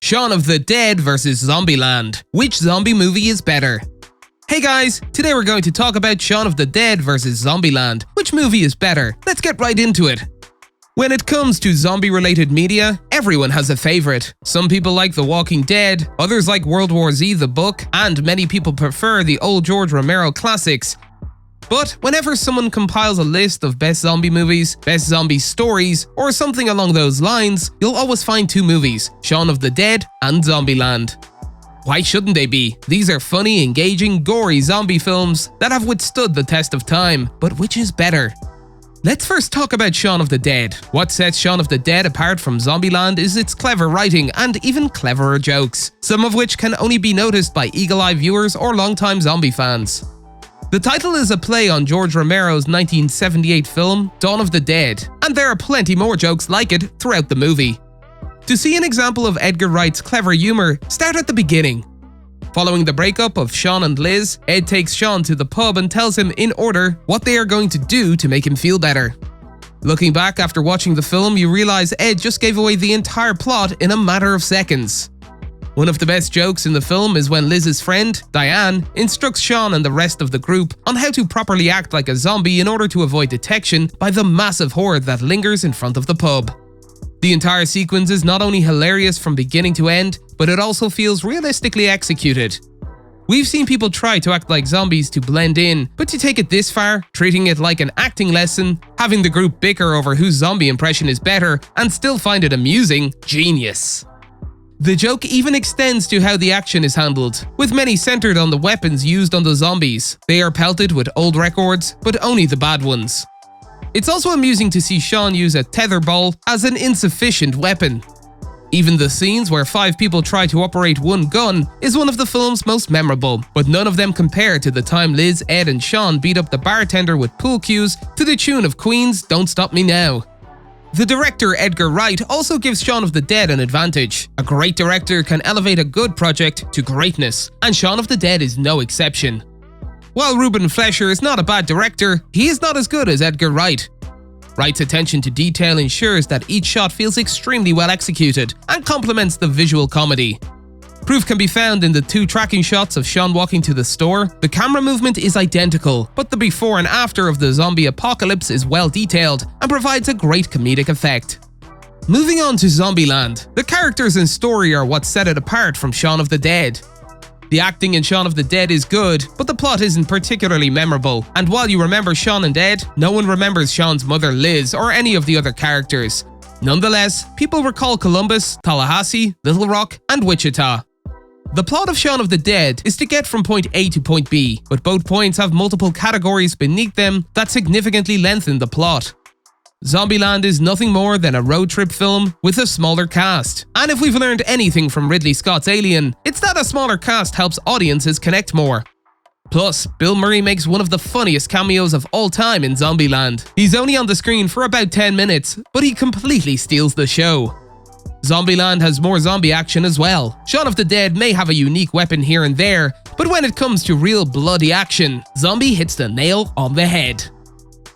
Shaun of the Dead vs. Zombieland. Which zombie movie is better? Hey guys, today we're going to talk about Shaun of the Dead vs. Zombieland. Which movie is better? Let's get right into it. When it comes to zombie-related media, everyone has a favorite. Some people like The Walking Dead, others like World War Z the book, and many people prefer the old George Romero classics. But whenever someone compiles a list of best zombie movies, best zombie stories, or something along those lines, you'll always find two movies, Shaun of the Dead and Zombieland. Why shouldn't they be? These are funny, engaging, gory zombie films that have withstood the test of time. But which is better? Let's first talk about Shaun of the Dead. What sets Shaun of the Dead apart from Zombieland is its clever writing and even cleverer jokes, some of which can only be noticed by eagle-eyed viewers or longtime zombie fans. The title is a play on George Romero's 1978 film, Dawn of the Dead, and there are plenty more jokes like it throughout the movie. To see an example of Edgar Wright's clever humor, start at the beginning. Following the breakup of Shaun and Liz, Ed takes Shaun to the pub and tells him in order what they are going to do to make him feel better. Looking back after watching the film, you realize Ed just gave away the entire plot in a matter of seconds. One of the best jokes in the film is when Liz's friend, Diane, instructs Shaun and the rest of the group on how to properly act like a zombie in order to avoid detection by the massive horde that lingers in front of the pub. The entire sequence is not only hilarious from beginning to end, but it also feels realistically executed. We've seen people try to act like zombies to blend in, but to take it this far, treating it like an acting lesson, having the group bicker over whose zombie impression is better, and still find it amusing, genius. The joke even extends to how the action is handled, with many centered on the weapons used on the zombies. They are pelted with old records, but only the bad ones. It's also amusing to see Shaun use a tether ball as an insufficient weapon. Even the scenes where 5 people try to operate one gun is one of the film's most memorable, but none of them compare to the time Liz, Ed and Shaun beat up the bartender with pool cues to the tune of Queen's Don't Stop Me Now. The director Edgar Wright also gives Shaun of the Dead an advantage. A great director can elevate a good project to greatness, and Shaun of the Dead is no exception. While Ruben Fleischer is not a bad director, he is not as good as Edgar Wright. Wright's attention to detail ensures that each shot feels extremely well executed and complements the visual comedy. Proof can be found in the 2 tracking shots of Shaun walking to the store. The camera movement is identical, but the before and after of the zombie apocalypse is well detailed and provides a great comedic effect. Moving on to Zombieland, the characters and story are what set it apart from Shaun of the Dead. The acting in Shaun of the Dead is good, but the plot isn't particularly memorable, and while you remember Shaun and Ed, no one remembers Shaun's mother Liz or any of the other characters. Nonetheless, people recall Columbus, Tallahassee, Little Rock, and Wichita. The plot of Shaun of the Dead is to get from point A to point B, but both points have multiple categories beneath them that significantly lengthen the plot. Zombieland is nothing more than a road trip film with a smaller cast. And if we've learned anything from Ridley Scott's Alien, it's that a smaller cast helps audiences connect more. Plus, Bill Murray makes one of the funniest cameos of all time in Zombieland. He's only on the screen for about 10 minutes, but he completely steals the show. Zombieland has more zombie action as well. Shaun of the Dead may have a unique weapon here and there, but when it comes to real bloody action, Zombie hits the nail on the head.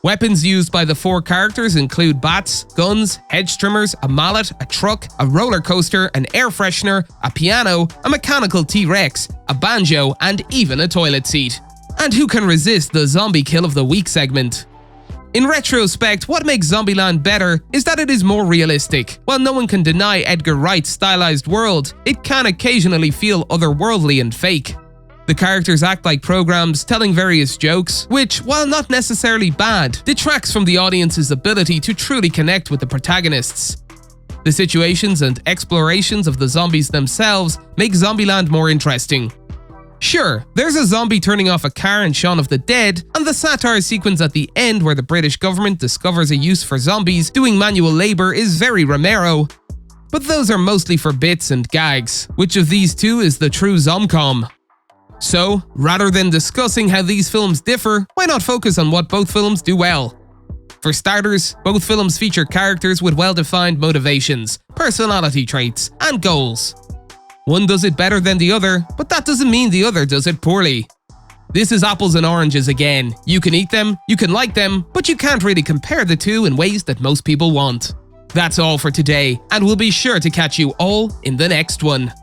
Weapons used by the 4 characters include bats, guns, hedge trimmers, a mallet, a truck, a roller coaster, an air freshener, a piano, a mechanical T-Rex, a banjo, and even a toilet seat. And who can resist the zombie kill of the week segment? In retrospect, what makes Zombieland better is that it is more realistic. While no one can deny Edgar Wright's stylized world, it can occasionally feel otherworldly and fake. The characters act like programs, telling various jokes, which, while not necessarily bad, detracts from the audience's ability to truly connect with the protagonists. The situations and explorations of the zombies themselves make Zombieland more interesting. Sure, there's a zombie turning off a car in Shaun of the Dead, and the satire sequence at the end where the British government discovers a use for zombies doing manual labor is very Romero. But those are mostly for bits and gags. Which of these two is the true zomcom? So, rather than discussing how these films differ, why not focus on what both films do well? For starters, both films feature characters with well-defined motivations, personality traits, and goals. One does it better than the other, but that doesn't mean the other does it poorly. This is apples and oranges again. You can eat them, you can like them, but you can't really compare the two in ways that most people want. That's all for today, and we'll be sure to catch you all in the next one.